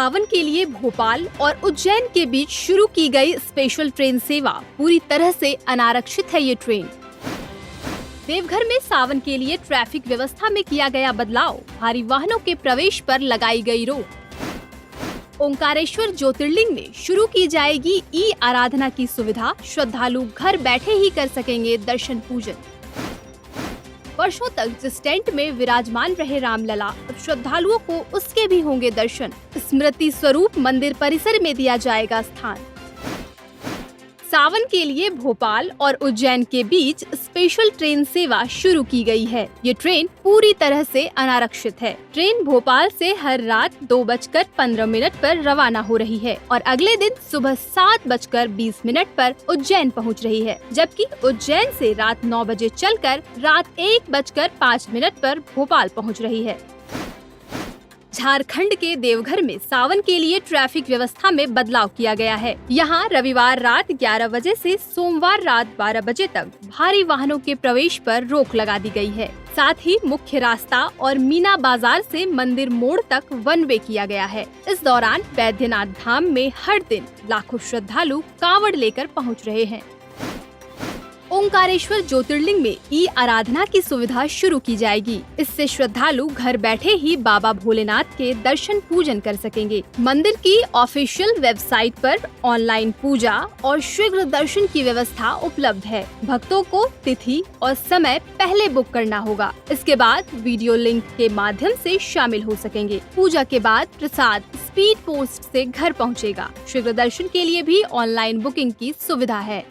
सावन के लिए भोपाल और उज्जैन के बीच शुरू की गई स्पेशल ट्रेन सेवा पूरी तरह से अनारक्षित है। ये ट्रेन देवघर में सावन के लिए ट्रैफिक व्यवस्था में किया गया बदलाव, भारी वाहनों के प्रवेश पर लगाई गई रोक। ओंकारेश्वर ज्योतिर्लिंग में शुरू की जाएगी ई आराधना की सुविधा, श्रद्धालु घर बैठे ही कर सकेंगे दर्शन पूजन। वर्षों तक जिस टेंट में विराजमान रहे रामलला, अब श्रद्धालुओं को उसके भी होंगे दर्शन। स्मृति स्वरूप मंदिर परिसर में दिया जाएगा स्थान। सावन के लिए भोपाल और उज्जैन के बीच स्पेशल ट्रेन सेवा शुरू की गई है। ये ट्रेन पूरी तरह से अनारक्षित है। ट्रेन भोपाल से हर रात 2:15 पर रवाना हो रही है और अगले दिन सुबह 7:20 पर उज्जैन पहुंच रही है, जबकि उज्जैन से रात 9 बजे चलकर रात 1:05 पर भोपाल पहुंच रही है। झारखंड के देवघर में सावन के लिए ट्रैफिक व्यवस्था में बदलाव किया गया है। यहाँ रविवार रात 11 बजे से सोमवार रात 12 बजे तक भारी वाहनों के प्रवेश पर रोक लगा दी गई है। साथ ही मुख्य रास्ता और मीना बाजार से मंदिर मोड़ तक वन वे किया गया है। इस दौरान बैद्यनाथ धाम में हर दिन लाखों श्रद्धालु कांवड़ लेकर पहुँच रहे हैं। ओंकारेश्वर ज्योतिर्लिंग में ई आराधना की सुविधा शुरू की जाएगी। इससे श्रद्धालु घर बैठे ही बाबा भोलेनाथ के दर्शन पूजन कर सकेंगे। मंदिर की ऑफिशियल वेबसाइट पर ऑनलाइन पूजा और शीघ्र दर्शन की व्यवस्था उपलब्ध है। भक्तों को तिथि और समय पहले बुक करना होगा। इसके बाद वीडियो लिंक के माध्यम से शामिल हो सकेंगे। पूजा के बाद प्रसाद स्पीड पोस्ट से घर पहुँचेगा। शीघ्र दर्शन के लिए भी ऑनलाइन बुकिंग की सुविधा है।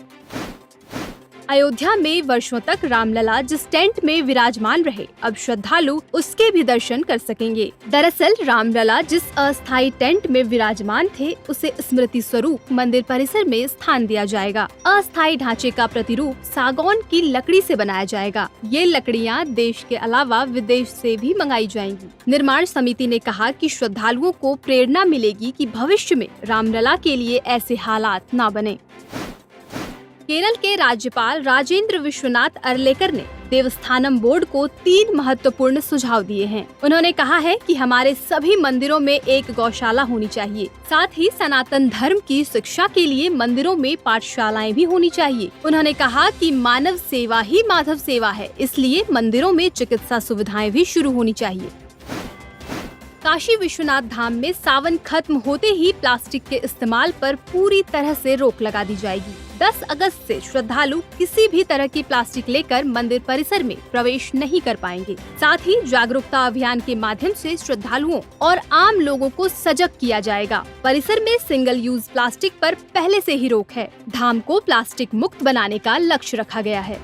अयोध्या में वर्षों तक रामलला जिस टेंट में विराजमान रहे, अब श्रद्धालु उसके भी दर्शन कर सकेंगे। दरअसल रामलला जिस अस्थायी टेंट में विराजमान थे, उसे स्मृति स्वरूप मंदिर परिसर में स्थान दिया जाएगा। अस्थायी ढांचे का प्रतिरूप सागौन की लकड़ी से बनाया जाएगा। ये लकड़ियाँ देश के अलावा विदेश से भी मंगाई जाएंगी। निर्माण समिति ने कहा कि श्रद्धालुओं को प्रेरणा मिलेगी कि भविष्य में रामलला के लिए ऐसे हालात न बने। केरल के राज्यपाल राजेंद्र विश्वनाथ अर्लेकर ने देवस्थानम बोर्ड को 3 महत्वपूर्ण सुझाव दिए हैं। उन्होंने कहा है कि हमारे सभी मंदिरों में एक गौशाला होनी चाहिए। साथ ही सनातन धर्म की शिक्षा के लिए मंदिरों में पाठशालाएं भी होनी चाहिए। उन्होंने कहा कि मानव सेवा ही माधव सेवा है, इसलिए मंदिरों में चिकित्सा सुविधाएं भी शुरू होनी चाहिए। काशी विश्वनाथ धाम में सावन खत्म होते ही प्लास्टिक के इस्तेमाल पर पूरी तरह से रोक लगा दी जाएगी। 10 अगस्त से श्रद्धालु किसी भी तरह की प्लास्टिक लेकर मंदिर परिसर में प्रवेश नहीं कर पाएंगे। साथ ही जागरूकता अभियान के माध्यम से श्रद्धालुओं और आम लोगों को सजग किया जाएगा। परिसर में सिंगल यूज प्लास्टिक पर पहले से ही रोक है। धाम को प्लास्टिक मुक्त बनाने का लक्ष्य रखा गया है।